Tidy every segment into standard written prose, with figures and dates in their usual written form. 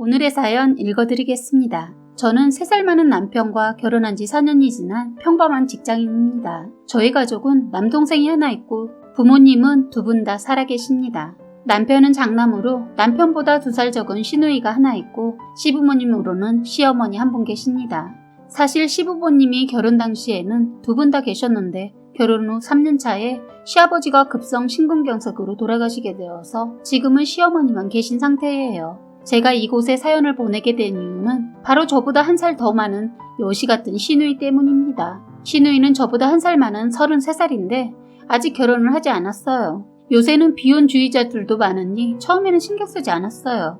오늘의 사연 읽어드리겠습니다. 저는 3살 많은 남편과 결혼한 지 4년이 지난 평범한 직장인입니다. 저희 가족은 남동생이 하나 있고 부모님은 2분 다 살아계십니다. 남편은 장남으로 남편보다 2살 적은 시누이가 하나 있고 시부모님으로는 시어머니 한 분 계십니다. 사실 시부모님이 결혼 당시에는 2분 다 계셨는데 결혼 후 3년 차에 시아버지가 급성 심근경색으로 돌아가시게 되어서 지금은 시어머니만 계신 상태예요. 제가 이곳에 사연을 보내게 된 이유는 바로 저보다 1살 더 많은 여시 같은 시누이 때문입니다. 시누이는 저보다 1살 많은 33살인데 아직 결혼을 하지 않았어요. 요새는 비혼주의자들도 많으니 처음에는 신경 쓰지 않았어요.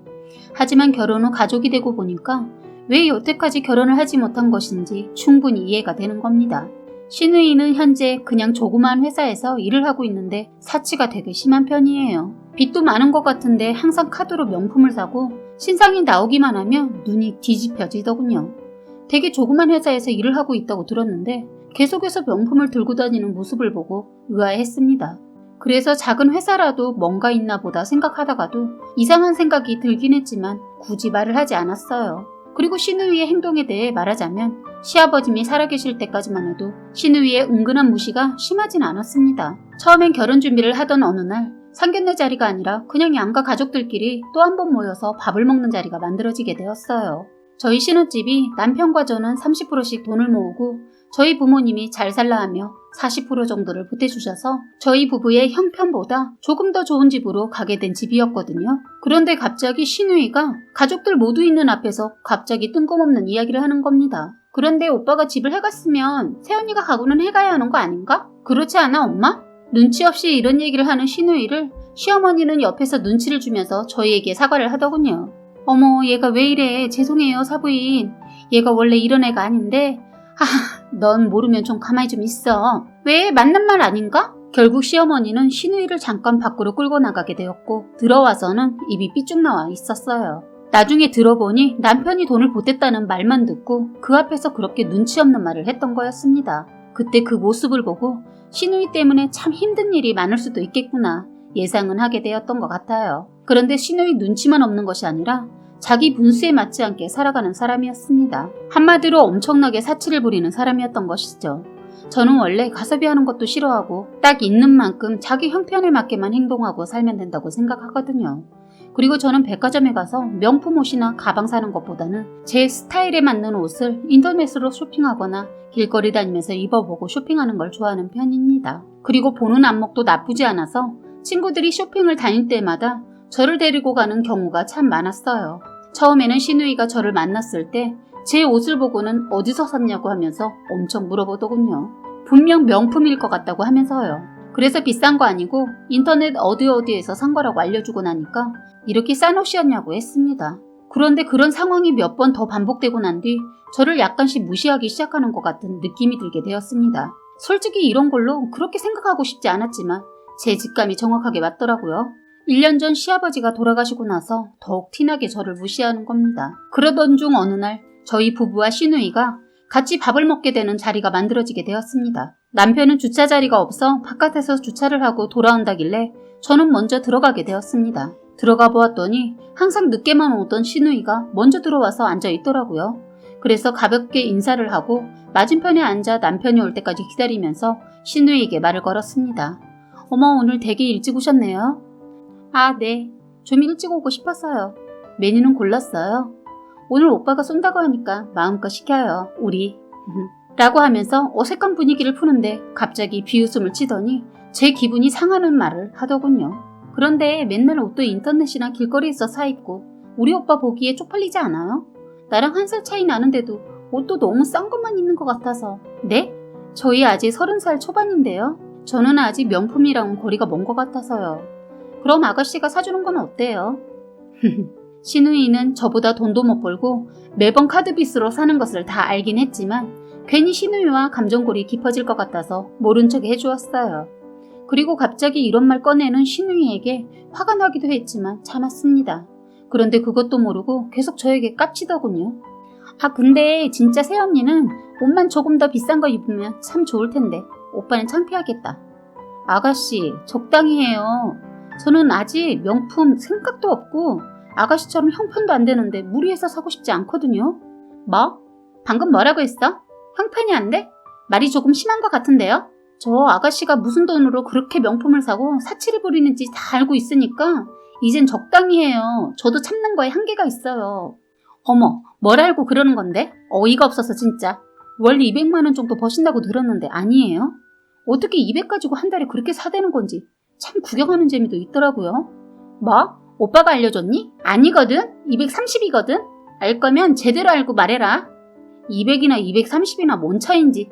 하지만 결혼 후 가족이 되고 보니까 왜 여태까지 결혼을 하지 못한 것인지 충분히 이해가 되는 겁니다. 시누이는 현재 그냥 조그마한 회사에서 일을 하고 있는데 사치가 되게 심한 편이에요. 빚도 많은 것 같은데 항상 카드로 명품을 사고 신상이 나오기만 하면 눈이 뒤집혀지더군요. 되게 조그만 회사에서 일을 하고 있다고 들었는데 계속해서 명품을 들고 다니는 모습을 보고 의아해했습니다. 그래서 작은 회사라도 뭔가 있나 보다 생각하다가도 이상한 생각이 들긴 했지만 굳이 말을 하지 않았어요. 그리고 시누이의 행동에 대해 말하자면 시아버님이 살아계실 때까지만 해도 시누이의 은근한 무시가 심하진 않았습니다. 처음엔 결혼 준비를 하던 어느 날 상견례 자리가 아니라 그냥 양가 가족들끼리 또 한 번 모여서 밥을 먹는 자리가 만들어지게 되었어요. 저희 신혼집이 남편과 저는 30%씩 돈을 모으고 저희 부모님이 잘 살라 하며 40% 정도를 보태주셔서 저희 부부의 형편보다 조금 더 좋은 집으로 가게 된 집이었거든요. 그런데 갑자기 시누이가 가족들 모두 있는 앞에서 갑자기 뜬금없는 이야기를 하는 겁니다. 그런데 오빠가 집을 해갔으면 새언니가 가고는 해가야 하는 거 아닌가? 그렇지 않아 엄마? 눈치 없이 이런 얘기를 하는 시누이를 시어머니는 옆에서 눈치를 주면서 저희에게 사과를 하더군요. 어머 얘가 왜 이래 죄송해요 사부인. 얘가 원래 이런 애가 아닌데 넌 모르면 좀 가만히 좀 있어. 왜 만난 말 아닌가? 결국 시어머니는 시누이를 잠깐 밖으로 끌고 나가게 되었고 들어와서는 입이 삐쭉 나와 있었어요. 나중에 들어보니 남편이 돈을 보탰다는 말만 듣고 그 앞에서 그렇게 눈치 없는 말을 했던 거였습니다. 그때 그 모습을 보고 시누이 때문에 참 힘든 일이 많을 수도 있겠구나 예상은 하게 되었던 것 같아요. 그런데 시누이 눈치만 없는 것이 아니라 자기 분수에 맞지 않게 살아가는 사람이었습니다. 한마디로 엄청나게 사치를 부리는 사람이었던 것이죠. 저는 원래 가섭이 하는 것도 싫어하고 딱 있는 만큼 자기 형편에 맞게만 행동하고 살면 된다고 생각하거든요. 그리고 저는 백화점에 가서 명품 옷이나 가방 사는 것보다는 제 스타일에 맞는 옷을 인터넷으로 쇼핑하거나 길거리 다니면서 입어보고 쇼핑하는 걸 좋아하는 편입니다. 그리고 보는 안목도 나쁘지 않아서 친구들이 쇼핑을 다닐 때마다 저를 데리고 가는 경우가 참 많았어요. 처음에는 시누이가 저를 만났을 때 제 옷을 보고는 어디서 샀냐고 하면서 엄청 물어보더군요. 분명 명품일 것 같다고 하면서요. 그래서 비싼 거 아니고 인터넷 어디에서 산 거라고 알려주고 나니까 이렇게 싼 옷이었냐고 했습니다. 그런데 그런 상황이 몇 번 더 반복되고 난 뒤 저를 약간씩 무시하기 시작하는 것 같은 느낌이 들게 되었습니다. 솔직히 이런 걸로 그렇게 생각하고 싶지 않았지만 제 직감이 정확하게 맞더라고요. 1년 전 시아버지가 돌아가시고 나서 더욱 티나게 저를 무시하는 겁니다. 그러던 중 어느 날 저희 부부와 시누이가 같이 밥을 먹게 되는 자리가 만들어지게 되었습니다. 남편은 주차 자리가 없어 바깥에서 주차를 하고 돌아온다길래 저는 먼저 들어가게 되었습니다. 들어가 보았더니 항상 늦게만 오던 시누이가 먼저 들어와서 앉아 있더라고요. 그래서 가볍게 인사를 하고 맞은편에 앉아 남편이 올 때까지 기다리면서 시누이에게 말을 걸었습니다. 어머 오늘 되게 일찍 오셨네요. 아 네. 좀 일찍 오고 싶었어요. 메뉴는 골랐어요. 오늘 오빠가 쏜다고 하니까 마음껏 시켜요. 우리. 라고 하면서 어색한 분위기를 푸는데 갑자기 비웃음을 치더니 제 기분이 상하는 말을 하더군요. 그런데 맨날 옷도 인터넷이나 길거리에서 사 입고 우리 오빠 보기에 쪽팔리지 않아요? 나랑 1살 차이 나는데도 옷도 너무 싼 것만 입는 것 같아서. 네? 저희 아직 30살 초반인데요. 저는 아직 명품이랑은 거리가 먼 것 같아서요. 그럼 아가씨가 사주는 건 어때요? 시누이는 저보다 돈도 못 벌고 매번 카드빚으로 사는 것을 다 알긴 했지만 괜히 시누이와 감정골이 깊어질 것 같아서 모른 척 해주었어요. 그리고 갑자기 이런 말 꺼내는 시누이에게 화가 나기도 했지만 참았습니다. 그런데 그것도 모르고 계속 저에게 깝치더군요. 아 근데 진짜 새언니는 옷만 조금 더 비싼 거 입으면 참 좋을 텐데 오빠는 창피하겠다. 아가씨 적당히 해요. 저는 아직 명품 생각도 없고 아가씨처럼 형편도 안 되는데 무리해서 사고 싶지 않거든요. 뭐? 방금 뭐라고 했어? 형편이 안 돼? 말이 조금 심한 것 같은데요? 저 아가씨가 무슨 돈으로 그렇게 명품을 사고 사치를 부리는지 다 알고 있으니까 이젠 적당히 해요. 저도 참는 거에 한계가 있어요. 어머, 뭘 알고 그러는 건데? 어이가 없어서 진짜. 월 200만 원 정도 버신다고 들었는데 아니에요? 어떻게 200 가지고 한 달에 그렇게 사대는 건지 참 구경하는 재미도 있더라고요. 뭐? 오빠가 알려줬니? 아니거든. 230이거든. 알 거면 제대로 알고 말해라. 200이나 230이나 뭔 차이인지.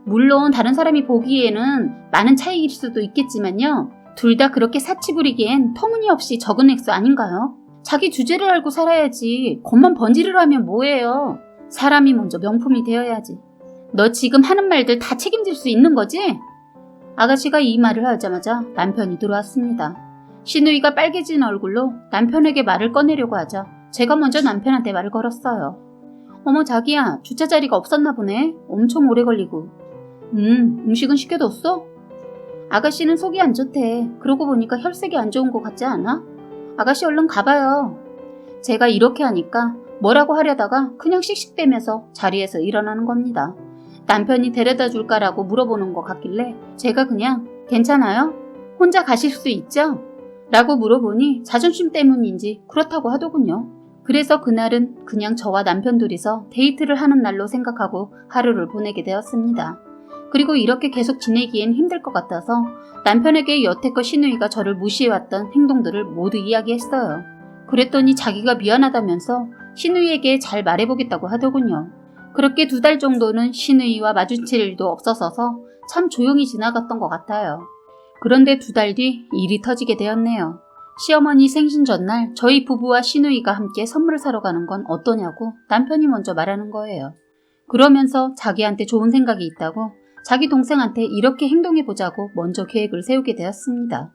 물론 다른 사람이 보기에는 많은 차이일 수도 있겠지만요. 둘 다 그렇게 사치 부리기엔 터무니없이 적은 액수 아닌가요? 자기 주제를 알고 살아야지. 겉만 번지르르 하면 뭐예요. 사람이 먼저 명품이 되어야지. 너 지금 하는 말들 다 책임질 수 있는 거지? 아가씨가 이 말을 하자마자 남편이 들어왔습니다. 시누이가 빨개진 얼굴로 남편에게 말을 꺼내려고 하자 제가 먼저 남편한테 말을 걸었어요. 어머 자기야, 주차 자리가 없었나 보네. 엄청 오래 걸리고. 음식은 시켜뒀어? 아가씨는 속이 안 좋대. 그러고 보니까 혈색이 안 좋은 것 같지 않아? 아가씨 얼른 가봐요. 제가 이렇게 하니까 뭐라고 하려다가 그냥 씩씩대면서 자리에서 일어나는 겁니다. 남편이 데려다 줄까라고 물어보는 것 같길래 제가 그냥 괜찮아요? 혼자 가실 수 있죠? 라고 물어보니 자존심 때문인지 그렇다고 하더군요. 그래서 그날은 그냥 저와 남편 둘이서 데이트를 하는 날로 생각하고 하루를 보내게 되었습니다. 그리고 이렇게 계속 지내기엔 힘들 것 같아서 남편에게 여태껏 시누이가 저를 무시해왔던 행동들을 모두 이야기했어요. 그랬더니 자기가 미안하다면서 시누이에게 잘 말해보겠다고 하더군요. 그렇게 2달 정도는 시누이와 마주칠 일도 없어서서 참 조용히 지나갔던 것 같아요. 그런데 2달 뒤 일이 터지게 되었네요. 시어머니 생신 전날 저희 부부와 시누이가 함께 선물을 사러 가는 건 어떠냐고 남편이 먼저 말하는 거예요. 그러면서 자기한테 좋은 생각이 있다고 자기 동생한테 이렇게 행동해보자고 먼저 계획을 세우게 되었습니다.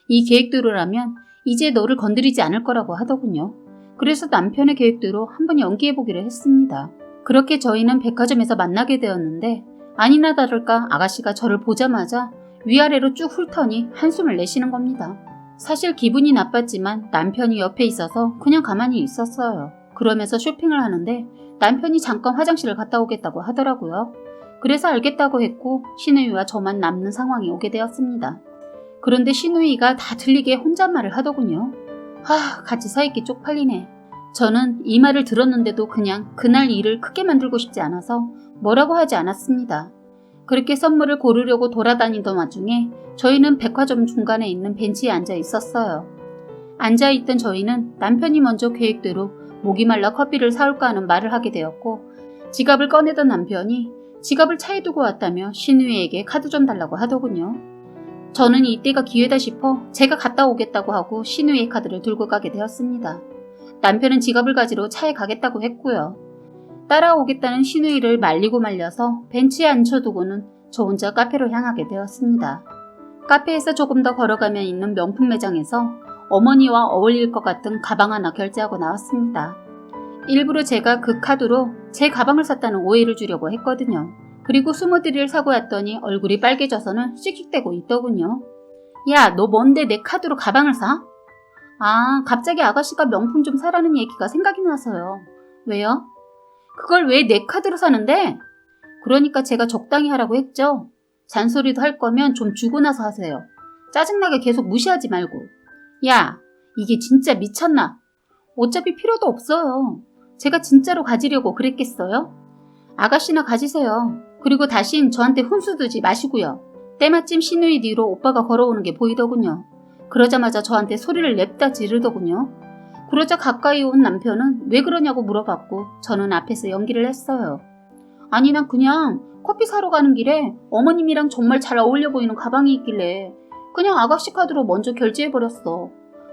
이 계획대로라면 이제 너를 건드리지 않을 거라고 하더군요. 그래서 남편의 계획대로 한번 연기해보기로 했습니다. 그렇게 저희는 백화점에서 만나게 되었는데 아니나 다를까 아가씨가 저를 보자마자 위아래로 쭉 훑더니 한숨을 내쉬는 겁니다. 사실 기분이 나빴지만 남편이 옆에 있어서 그냥 가만히 있었어요. 그러면서 쇼핑을 하는데 남편이 잠깐 화장실을 갔다 오겠다고 하더라고요. 그래서 알겠다고 했고 시누이와 저만 남는 상황이 오게 되었습니다. 그런데 시누이가 다 들리게 혼잣말을 하더군요. 같이 서 있기 쪽팔리네. 저는 이 말을 들었는데도 그냥 그날 일을 크게 만들고 싶지 않아서 뭐라고 하지 않았습니다. 그렇게 선물을 고르려고 돌아다니던 와중에 저희는 백화점 중간에 있는 벤치에 앉아 있었어요. 앉아있던 저희는 남편이 먼저 계획대로 목이 말라 커피를 사올까 하는 말을 하게 되었고 지갑을 꺼내던 남편이 지갑을 차에 두고 왔다며 시누이에게 카드 좀 달라고 하더군요. 저는 이때가 기회다 싶어 제가 갔다 오겠다고 하고 시누이의 카드를 들고 가게 되었습니다. 남편은 지갑을 가지러 차에 가겠다고 했고요. 따라오겠다는 시누이를 말리고 말려서 벤치에 앉혀두고는 저 혼자 카페로 향하게 되었습니다. 카페에서 조금 더 걸어가면 있는 명품 매장에서 어머니와 어울릴 것 같은 가방 하나 결제하고 나왔습니다. 일부러 제가 그 카드로 제 가방을 샀다는 오해를 주려고 했거든요. 그리고 스무디를 사고 왔더니 얼굴이 빨개져서는 씩씩대고 있더군요. 야, 너 뭔데 내 카드로 가방을 사? 갑자기 아가씨가 명품 좀 사라는 얘기가 생각이 나서요. 왜요? 그걸 왜 내 카드로 사는데? 그러니까 제가 적당히 하라고 했죠. 잔소리도 할 거면 좀 주고 나서 하세요. 짜증나게 계속 무시하지 말고. 야, 이게 진짜 미쳤나? 어차피 필요도 없어요. 제가 진짜로 가지려고 그랬겠어요? 아가씨나 가지세요. 그리고 다신 저한테 훈수 두지 마시고요. 때마침 시누이 뒤로 오빠가 걸어오는 게 보이더군요. 그러자마자 저한테 소리를 냅다 지르더군요. 그러자 가까이 온 남편은 왜 그러냐고 물어봤고 저는 앞에서 연기를 했어요. 아니 난 그냥 커피 사러 가는 길에 어머님이랑 정말 잘 어울려 보이는 가방이 있길래 그냥 아가씨 카드로 먼저 결제해버렸어.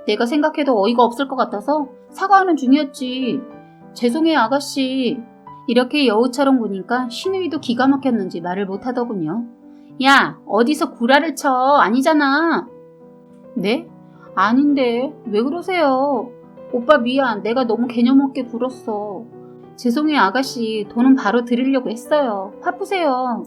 내가 생각해도 어이가 없을 것 같아서 사과하는 중이었지. 죄송해요 아가씨. 이렇게 여우처럼 보니까 시누이도 기가 막혔는지 말을 못하더군요. 야, 어디서 구라를 쳐. 아니잖아. 네? 아닌데 왜 그러세요? 오빠 미안. 내가 너무 개념 없게 굴었어. 죄송해요 아가씨. 돈은 바로 드리려고 했어요. 화푸세요.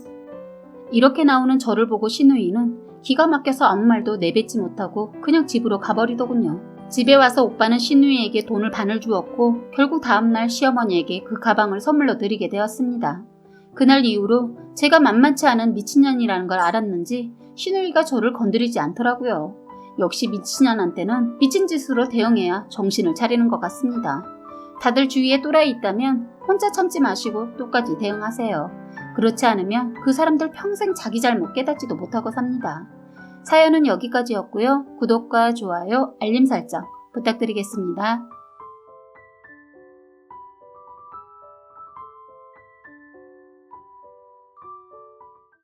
이렇게 나오는 저를 보고 시누이는 기가 막혀서 아무 말도 내뱉지 못하고 그냥 집으로 가버리더군요. 집에 와서 오빠는 신우이에게 돈을 반을 주었고 결국 다음날 시어머니에게 그 가방을 선물로 드리게 되었습니다. 그날 이후로 제가 만만치 않은 미친년이라는 걸 알았는지 신우이가 저를 건드리지 않더라고요. 역시 미친년한테는 미친 짓으로 대응해야 정신을 차리는 것 같습니다. 다들 주위에 또라이 있다면 혼자 참지 마시고 똑같이 대응하세요. 그렇지 않으면 그 사람들 평생 자기 잘못 깨닫지도 못하고 삽니다. 사연은 여기까지였고요. 구독과 좋아요, 알림 설정 부탁드리겠습니다.